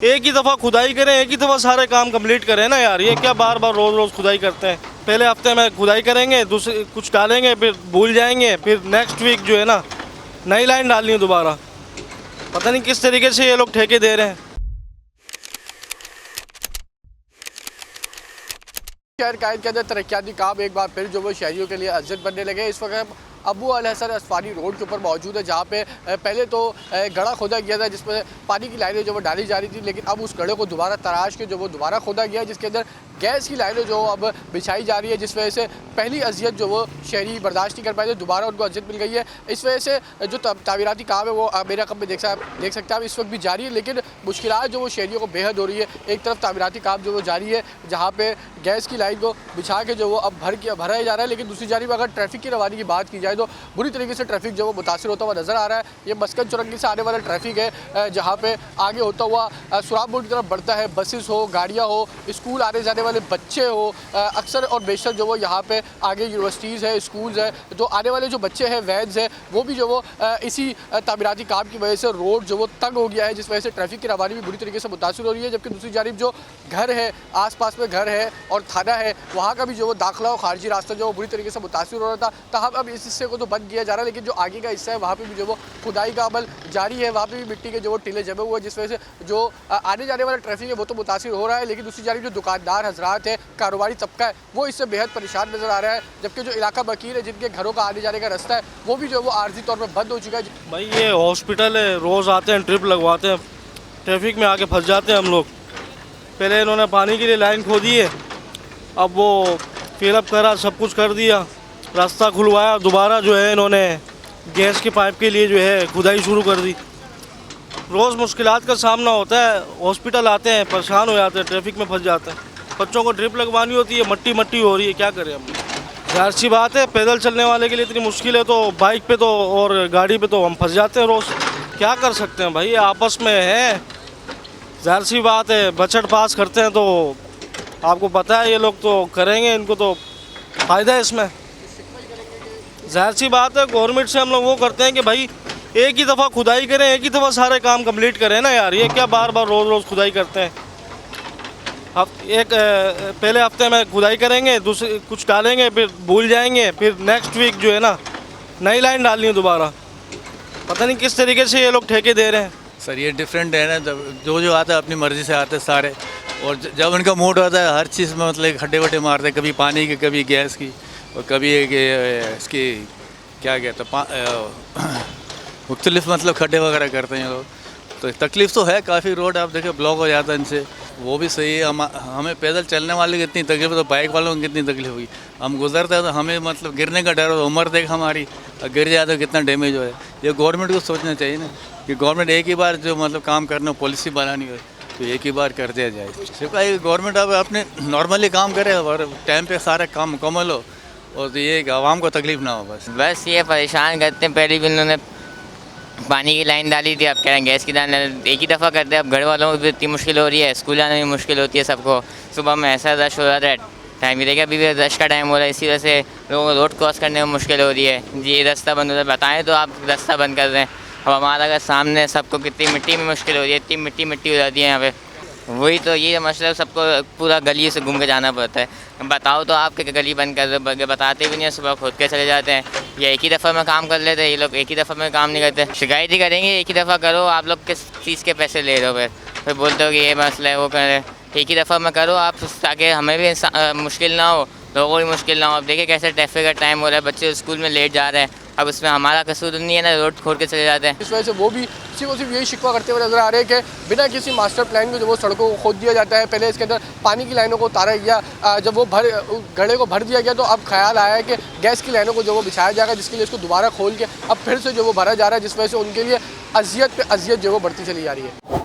एक ही दफ़ा खुदाई करें, एक ही दफ़ा सारे काम कंप्लीट करें ना यार। ये क्या बार बार रोज़ रोज़ खुदाई करते हैं। पहले हफ्ते में खुदाई करेंगे, दूसरे कुछ डालेंगे, फिर भूल जाएंगे, फिर नेक्स्ट वीक जो है ना नई लाइन डालनी है दोबारा। पता नहीं किस तरीके से ये लोग ठेके दे रहे हैं। शहर कायद के अंदर तरक्याती काम एक बार फिर जो वो शहरियों के लिए अज्जत बनने लगे। इस वक्त हम अबू अल हसन असफानी रोड के ऊपर मौजूद है, जहाँ पे पहले तो गड़ा खोदा गया था जिसमें पानी की लाइनें जो वो डाली जा रही थी, लेकिन अब उस गड़े को दोबारा तराश के जो वो दोबारा खोदा गया है, जिसके अंदर गैस की लाइनें जो अब बिछाई जा रही है, जिस वजह से पहली अजियत जो वो शहरी बर्दाश्त नहीं कर पाए थे, दोबारा उनको अजियत मिल गई है। इस वजह से जो तामीराती काम है वो मेरे रकम में देख सकते हैं आप इस वक्त भी जारी है, लेकिन मुश्किलात जो वो शहरियों को बेहद हो रही है। एक तरफ तामीराती काम जो वो जारी है, जहाँ पे गैस की लाइन को बिछा के जो वो अब भरा जा रहा है, लेकिन दूसरी जानिब अगर ट्रैफिक की रवानी की बात की जाए तो बुरी तरीके से ट्रैफिक जो वो मुतासिर होता हुआ नज़र आ रहा है। ये मस्कन चुरंगी से आने वाला ट्रैफिक है, जहाँ पे आगे होता हुआ सुराब मोड़ की तरफ बढ़ता है। बसेस हो, गाड़ियाँ हो, स्कूल आने जाने वाले बच्चे हो, अक्सर और बेशतर जो वो यहाँ पे आगे यूनिवर्सिटीज़ है, स्कूल्स है, तो आने वाले जो बच्चे हैं, वैन्स है, वो भी जो वो इसी तामीराती काम की वजह से रोड जो वो तंग हो गया है, जिस वजह से ट्रैफिक की रवानी भी बुरी तरीके से मुतासिर हो रही है। जबकि दूसरी जानिब जो घर है, आसपास में घर है और थाना है, वहाँ का भी जो वो दाखिला और खारजी रास्ता जो बुरी तरीके से मुतासिर हो रहा था। तहम अब इस हिस्से को तो बंद किया जा रहा है, लेकिन जो आगे का हिस्सा है वहाँ पे भी जो वो खुदाई का अमल जारी है। वहाँ पे भी मिट्टी के जो वो टीले जमे हुए हैं, जिस वजह से जो आने जाने वाला ट्रैफिक है वो तो मुतासिर हो रहा है, लेकिन दूसरी जानिब जो दुकानदार हजरात है, कारोबारी तबका है, वो इससे बेहद परेशान नजर आ रहा है। जबकि जो इलाका बकीर है, जिनके घरों का आने जाने का रास्ता है, वो भी जो वो आर्जी तौर पर बंद हो चुका है। भाई ये हॉस्पिटल है, रोज़ आते हैं, ट्रिप लगवाते हैं, ट्रैफिक में आके फंस जाते हैं हम लोग। पहले इन्होंने पानी के लिए लाइन खोदी है, अब वो फिलअप करा, सब कुछ कर दिया, रास्ता खुलवाया, दोबारा जो है इन्होंने गैस के पाइप के लिए जो है खुदाई शुरू कर दी। रोज़ मुश्किलात का सामना होता है। हॉस्पिटल आते हैं, परेशान हो जाते हैं, ट्रैफिक में फंस जाते हैं। बच्चों को ड्रिप लगवानी होती है, मट्टी मट्टी हो रही है, क्या करें हम। जाहिर सी बात है, पैदल चलने वाले के लिए इतनी मुश्किल है, तो बाइक पे तो और गाड़ी पे तो हम फंस जाते हैं रोज़। क्या कर सकते हैं भाई, आपस में है, जाहिर सी बात है, बजट पास करते हैं तो आपको पता है ये लोग तो करेंगे, इनको तो फ़ायदा है इसमें। जाहिर सी बात है, गवर्नमेंट से हम लोग वो करते हैं कि भाई एक ही दफ़ा खुदाई करें, एक ही दफ़ा सारे काम कंप्लीट करें ना यार। ये क्या बार बार रोज़ रोज़ खुदाई करते हैं। पहले हफ्ते में खुदाई करेंगे, दूसरे कुछ डालेंगे, फिर भूल जाएंगे, फिर नेक्स्ट वीक जो है ना नई लाइन डालनी है दोबारा। पता नहीं किस तरीके से ये लोग ठेके दे रहे हैं। सर ये डिफरेंट है ना, जो आता है अपनी मर्ज़ी से आते हैं सारे, और जब उनका मूड होता है हर चीज़ में मतलब खड्डे वड्डे मारते हैं, कभी पानी की, कभी गैस की, और कभी इसकी क्या कहते हैं मुख्तलिफ मतलब खड्डे वगैरह करते हैं लोग। तो तकलीफ़ तो है काफ़ी, रोड आप देखें ब्लॉक हो जाता है इनसे, वो भी सही है। हमें पैदल चलने वाले की इतनी तकलीफ, तो बाइक वालों को कितनी तकलीफ हुई। हम गुजरते हैं तो हमें मतलब गिरने का डर हो, उम्र देख हमारी, गिर जाए तो कितना डैमेज हो है। ये गवर्नमेंट को सोचना चाहिए ना कि गवर्नमेंट एक ही बार जो मतलब काम करना, पॉलिसी बनानी हो तो एक ही बार कर दिया जाए। सिर्फ गवर्नमेंट अब अपने नॉर्मली काम करे और टाइम पे सारे काम मुकम्मल हो, और तो ये आवाम को तकलीफ ना हो। बस ये परेशान करते हैं। पहले भी उन्होंने पानी की लाइन डाली थी, अब कह रहे हैं गैस की लाइन एक ही दफ़ा करते हैं। अब घर वालों को भी इतनी मुश्किल हो रही है, स्कूल आने में मुश्किल होती है सबको। सुबह में ऐसा रश हो रहा है, टाइम भी देखिए अभी भी रश का टाइम हो रहा है, इसी वजह से लोगों को रोड क्रॉस करने में मुश्किल हो रही है। ये रास्ता बंद हो रहा है, बताएँ तो आप रास्ता बंद कर रहे हैं। अब हमारा अगर सामने सबको कितनी मिट्टी में मुश्किल हो रही है, इतनी मिट्टी हो जाती है यहाँ पे। वही तो ये मसला, सबको पूरा गली से घूम के जाना पड़ता है। बताओ तो आप कि गली बंद कर दो, बताते भी नहीं है, सुबह खुद के चले जाते हैं, या एक ही दफ़ा में काम कर लेते हैं। ये लोग एक ही दफ़ा में काम नहीं करते, शिकायत ही करेंगे एक ही दफ़ा करो। आप लोग किस चीज़ के पैसे ले रहे हो, फिर बोलते हो कि ये मसला है, वो कर रहे। एक ही दफ़ा में करो आप, ताकि हमें भी मुश्किल ना हो, लोगों को भी मुश्किल ना हो। अब देखिए कैसे ट्रैफिक का टाइम हो रहा है, बच्चे स्कूल में लेट जा रहे हैं, अब उसमें हमारा कसूर नहीं है ना, रोड खोद के चले जाते हैं। इस वजह से वो भी सिर्फ और सिर्फ यही शिकवा करते हुए नजर आ रहे हैं कि बिना किसी मास्टर प्लान के जो वो सड़कों को खोद दिया जाता है। पहले इसके अंदर पानी की लाइनों को उतारा गया, जब वो गड्ढे को भर दिया गया तो अब ख्याल आया है कि गैस की लाइनों को जो वो बिछाया जाएगा, जिसके लिए इसको दोबारा खोल के अब फिर से जो वो भरा जा रहा है, जिस वजह से उनके लिए अजियत पे अजियत जो वो बढ़ती चली जा रही है।